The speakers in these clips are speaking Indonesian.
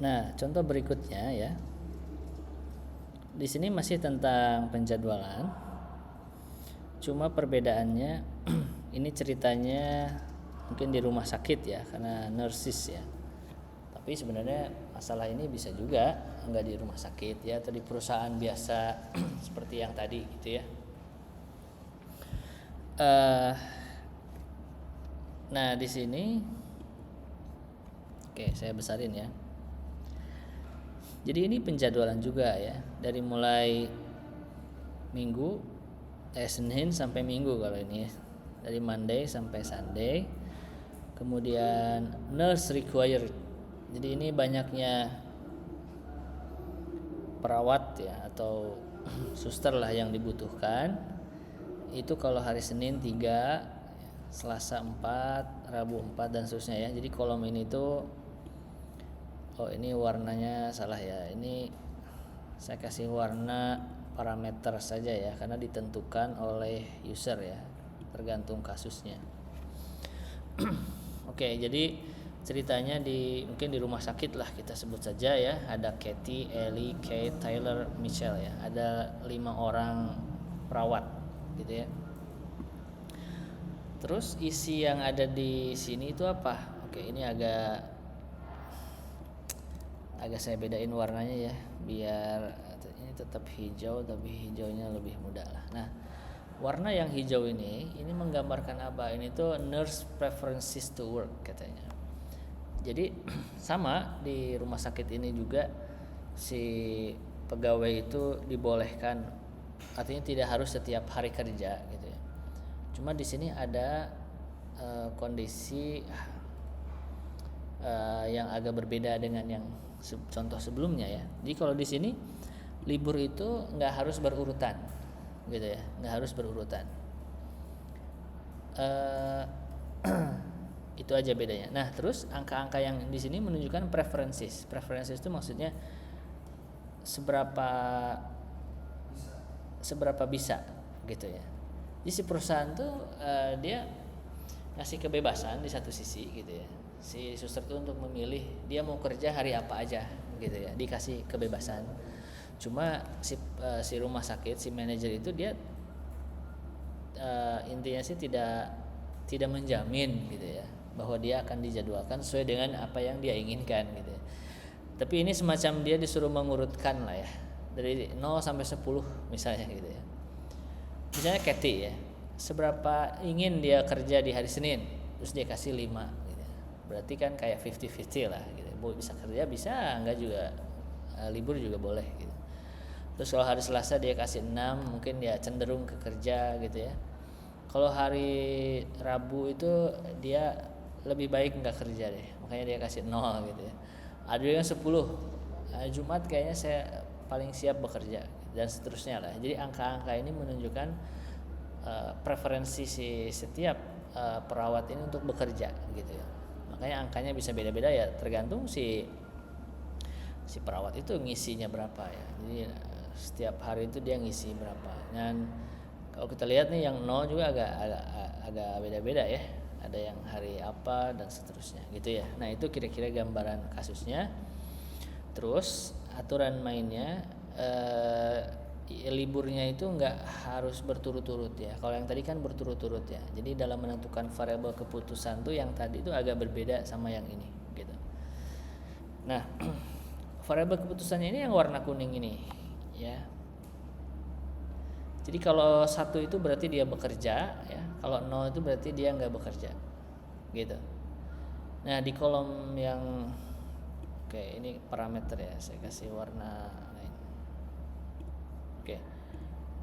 Nah, contoh berikutnya ya. Di sini masih tentang penjadwalan. Cuma perbedaannya ini ceritanya mungkin di rumah sakit ya, karena nurses ya. Tapi sebenarnya masalah ini bisa juga enggak di rumah sakit ya, atau di perusahaan biasa seperti yang tadi gitu ya. Nah, di sini oke, saya besarin ya. Jadi ini penjadwalan juga ya, dari mulai Senin sampai Minggu kalau ini ya. Dari Monday sampai Sunday. Kemudian nurse required. Jadi ini banyaknya perawat ya atau suster lah yang dibutuhkan. Itu kalau hari Senin 3, Selasa 4, Rabu 4 dan seterusnya ya. Jadi kolom ini tuh ini warnanya salah ya. Ini saya kasih warna parameter saja ya, karena ditentukan oleh user ya, tergantung kasusnya. Oke, jadi ceritanya mungkin di rumah sakit lah kita sebut saja ya. Ada Katie, Ellie, Kate, Tyler, Michelle ya. Ada 5 orang perawat gitu ya. Terus isi yang ada di sini itu apa? Oke, ini agak saya bedain warnanya ya, biar ini tetap hijau tapi hijaunya lebih muda lah. Nah, warna yang hijau ini menggambarkan apa? Ini tuh nurse preferences to work katanya. Jadi sama di rumah sakit ini juga si pegawai itu dibolehkan, artinya tidak harus setiap hari kerja gitu ya. Cuma di sini ada kondisi yang agak berbeda dengan yang contoh sebelumnya ya. Jadi kalau di sini libur itu nggak harus berurutan gitu ya, nggak harus berurutan. Itu aja bedanya. Nah, terus angka-angka yang di sini menunjukkan preferences. Preferences itu maksudnya seberapa bisa gitu ya. Jadi si perusahaan tuh dia ngasih kebebasan di satu sisi gitu ya. Si suster itu untuk memilih dia mau kerja hari apa aja gitu ya, dikasih kebebasan. Cuma si rumah sakit, si manajer itu dia intinya sih tidak menjamin gitu ya, bahwa dia akan dijadwalkan sesuai dengan apa yang dia inginkan gitu ya. Tapi ini semacam dia disuruh mengurutkan lah ya, dari 0 sampai 10 misalnya gitu ya. Misalnya Kathy ya, seberapa ingin dia kerja di hari Senin, terus dia kasih 5 gitu. Berarti kan kayak 50-50 lah gitu. Bisa kerja, bisa enggak juga, libur juga boleh gitu. Terus kalau hari Selasa dia kasih 6, mungkin dia cenderung ke kerja gitu ya. Kalau hari Rabu itu dia lebih baik enggak kerja deh, makanya dia kasih 0 gitu ya. Ada yang 10, Jumat kayaknya saya paling siap bekerja dan seterusnya lah. Jadi angka-angka ini menunjukkan preferensi si setiap perawat ini untuk bekerja gitu ya. Makanya angkanya bisa beda-beda ya, tergantung si perawat itu ngisinya berapa ya. Jadi setiap hari itu dia ngisi berapa. Dan kalau kita lihat nih yang 0 juga agak beda-beda ya. Ada yang hari apa dan seterusnya gitu ya. Nah, itu kira-kira gambaran kasusnya. Terus aturan mainnya liburnya itu enggak harus berturut-turut ya. Kalau yang tadi kan berturut-turut ya. Jadi dalam menentukan variabel keputusan tuh yang tadi itu agak berbeda sama yang ini gitu. Nah, variabel keputusannya ini yang warna kuning ini ya. Jadi kalau 1 itu berarti dia bekerja ya. Kalau 0 itu berarti dia enggak bekerja. Gitu. Nah, di kolom yang ini parameter ya, saya kasih warna lain. Oke.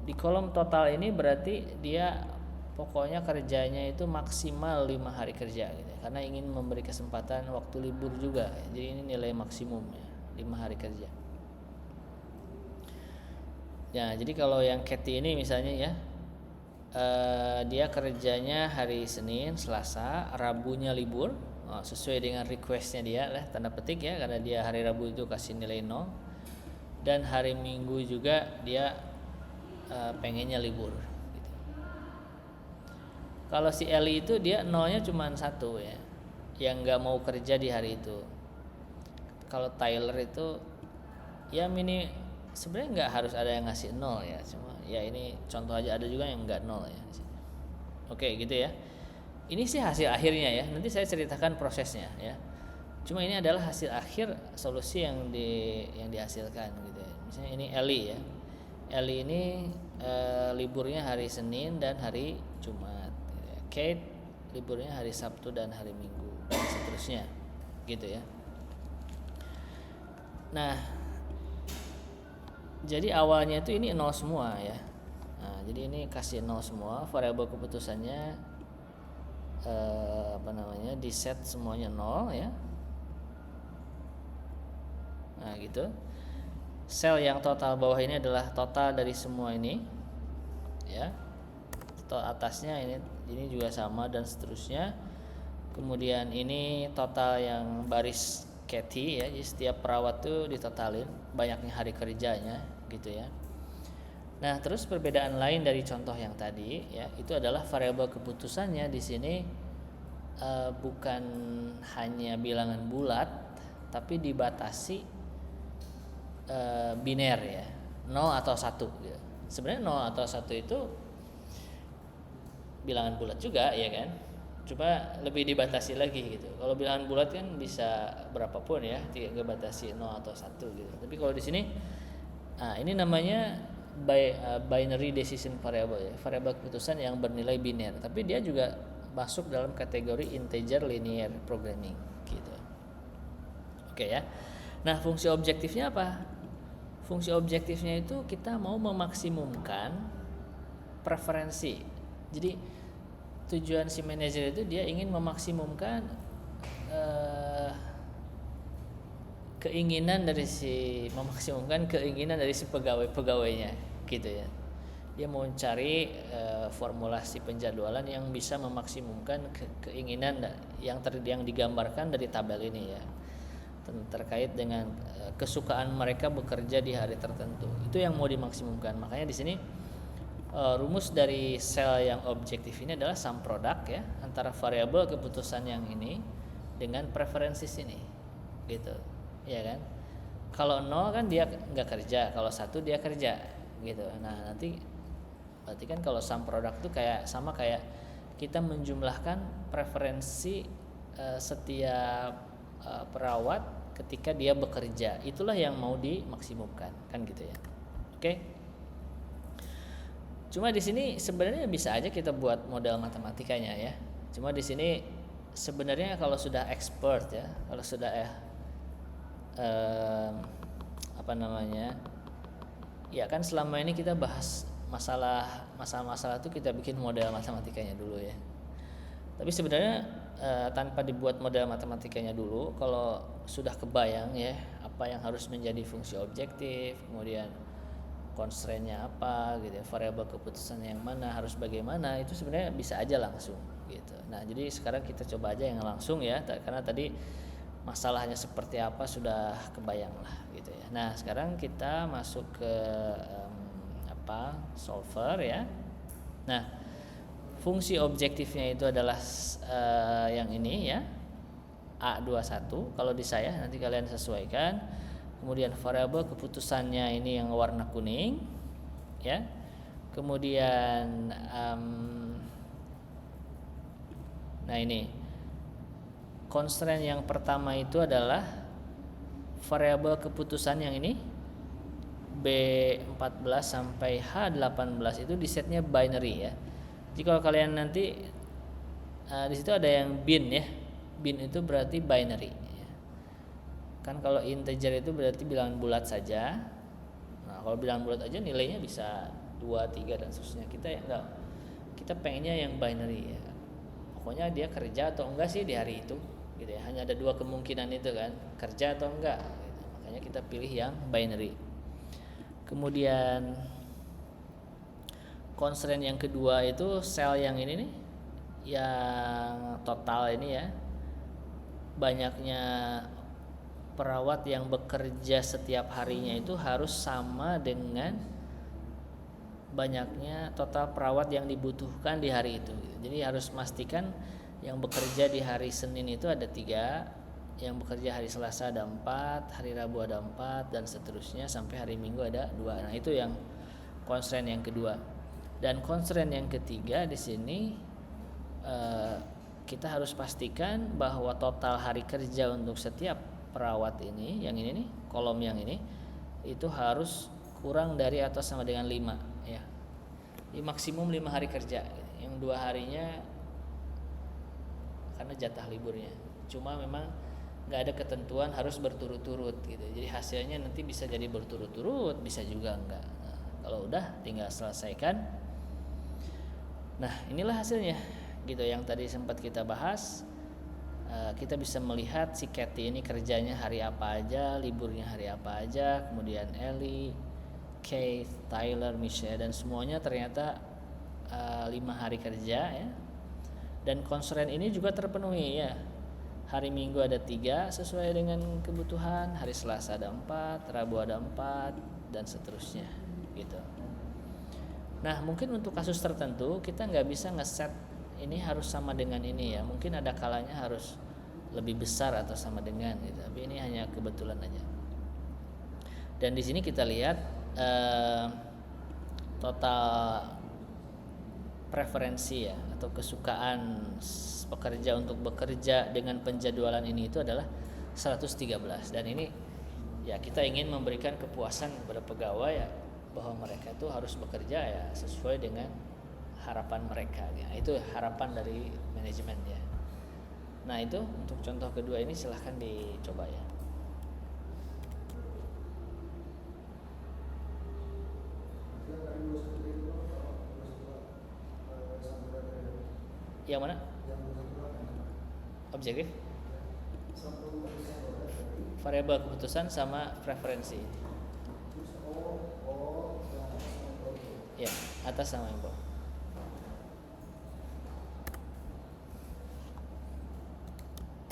Di kolom total ini berarti dia pokoknya kerjanya itu maksimal 5 hari kerja gitu ya, karena ingin memberi kesempatan waktu libur juga ya. Jadi ini nilai maksimum ya, 5 hari kerja. Ya, jadi kalau yang Kathy ini misalnya ya, dia kerjanya hari Senin, Selasa, Rabunya libur, sesuai dengan requestnya dia lah, tanda petik ya, karena dia hari Rabu itu kasih nilai 0, dan hari Minggu juga dia pengennya libur gitu. Kalau si Eli itu dia 0-nya cuma 1 ya, yang nggak mau kerja di hari itu. kalau Tyler itu ya sebenarnya nggak harus ada yang ngasih 0 ya, cuma ya ini contoh aja, ada juga yang nggak 0 ya. Oke gitu ya. Ini sih hasil akhirnya ya, nanti saya ceritakan prosesnya ya. Cuma ini adalah hasil akhir solusi yang dihasilkan gitu ya. Misalnya ini Ellie ya. Ellie ini liburnya hari Senin dan hari Jumat gitu ya. Kate liburnya hari Sabtu dan hari Minggu dan seterusnya gitu ya. Nah, jadi awalnya itu ini 0 semua ya. Nah, jadi ini kasih 0 semua, variabel keputusannya di set semuanya 0 ya. Nah, gitu. Sel yang total bawah ini adalah total dari semua ini. Ya. Total atasnya ini juga sama dan seterusnya. Kemudian ini total yang baris Kathy ya. Jadi setiap perawat tuh ditotalin banyaknya hari kerjanya gitu ya. Nah, terus perbedaan lain dari contoh yang tadi ya, itu adalah variabel keputusannya di sini bukan hanya bilangan bulat, tapi dibatasi biner ya, 0 atau 1 gitu. Sebenarnya 0 atau 1 itu bilangan bulat juga ya kan, coba lebih dibatasi lagi gitu. Kalau bilangan bulat kan bisa berapapun ya, tidak batasi 0 atau 1 gitu. Tapi kalau di sini ini namanya binary decision variable ya, variabel keputusan yang bernilai biner, tapi dia juga masuk dalam kategori integer linear programming gitu. Oke ya. Nah, fungsi objektifnya apa? Fungsi objektifnya itu kita mau memaksimumkan preferensi. Jadi tujuan si manajer itu dia ingin memaksimumkan keinginan dari si pegawainya gitu ya. Dia mau cari formulasi penjadwalan yang bisa memaksimumkan keinginan yang digambarkan dari tabel ini ya, terkait dengan kesukaan mereka bekerja di hari tertentu. Itu yang mau dimaksimumkan. Makanya di sini rumus dari sel yang objektif ini adalah sum product ya, antara variabel keputusan yang ini dengan preferensi sini gitu ya kan. Kalau 0 kan dia nggak kerja, kalau 1 dia kerja gitu. Nah, nanti berarti kan kalau sum product itu sama kayak kita menjumlahkan preferensi setiap perawat ketika dia bekerja. Itulah yang mau dimaksimumkan kan gitu ya. Oke. Cuma di sini sebenarnya bisa aja kita buat model matematikanya ya. Cuma di sini sebenarnya kalau sudah expert ya, kalau sudah ya kan selama ini kita bahas masalah-masalah itu kita bikin model matematikanya dulu ya. Tapi sebenarnya tanpa dibuat model matematikanya dulu, kalau sudah kebayang ya apa yang harus menjadi fungsi objektif, kemudian constraint-nya apa gitu ya, variabel keputusan yang mana, harus bagaimana, itu sebenarnya bisa aja langsung gitu. Nah, jadi sekarang kita coba aja yang langsung ya, karena tadi masalahnya seperti apa sudah kebayang lah gitu ya. Nah, sekarang kita masuk ke solver ya. Nah, fungsi objektifnya itu adalah yang ini ya, A21 kalau di saya, nanti kalian sesuaikan. Kemudian variabel keputusannya ini yang warna kuning ya. Kemudian nah ini constraint yang pertama itu adalah variabel keputusan yang ini B14 sampai H18 itu di setnya binary ya. Jadi kalau kalian nanti di situ ada yang bin ya. Bin itu berarti binary ya. Kan kalau integer itu berarti bilangan bulat saja. Nah, kalau bilangan bulat aja nilainya bisa 2, 3 dan seterusnya. Kita pengennya yang binary ya. Pokoknya dia kerja atau enggak sih di hari itu gitu ya. Hanya ada 2 kemungkinan itu kan, kerja atau enggak gitu. Makanya kita pilih yang binary. Kemudian constraint yang kedua itu sel yang ini nih, yang total ini ya, banyaknya perawat yang bekerja setiap harinya itu harus sama dengan banyaknya total perawat yang dibutuhkan di hari itu. Jadi harus memastikan yang bekerja di hari Senin itu ada 3, yang bekerja hari Selasa ada 4, hari Rabu ada 4, dan seterusnya sampai hari Minggu ada 2. Nah, itu yang constraint yang kedua. Dan constraint yang ketiga di sini kita harus pastikan bahwa total hari kerja untuk setiap perawat ini, yang ini nih, kolom yang ini itu harus kurang dari atau sama dengan 5 ya. Di maksimum 5 hari kerja. Yang 2 harinya karena jatah liburnya. Cuma memang nggak ada ketentuan harus berturut-turut gitu. Jadi hasilnya nanti bisa jadi berturut-turut, bisa juga enggak. Nah, kalau udah tinggal selesaikan. Nah, inilah hasilnya gitu yang tadi sempat kita bahas. Kita bisa melihat si Kathy ini kerjanya hari apa aja, liburnya hari apa aja, kemudian Ellie, Keith, Tyler, Michelle, dan semuanya ternyata 5 hari kerja ya. Dan constraint ini juga terpenuhi ya. Hari Minggu ada 3 sesuai dengan kebutuhan, hari Selasa ada 4, Rabu ada 4, dan seterusnya gitu. Nah, mungkin untuk kasus tertentu kita nggak bisa ngeset ini harus sama dengan ini ya. Mungkin ada kalanya harus lebih besar atau sama dengan gitu. Tapi ini hanya kebetulan aja. Dan di sini kita lihat total preferensi ya atau kesukaan pekerja untuk bekerja dengan penjadwalan ini itu adalah 113. Dan ini ya kita ingin memberikan kepuasan kepada pegawai ya, bahwa mereka itu harus bekerja ya sesuai dengan harapan mereka ya. Itu harapan dari manajemen ya. Nah, itu untuk contoh kedua ini silahkan dicoba ya. Yang mana? Objektif, variabel keputusan sama preferensi. Ya, atas sama yang bawah.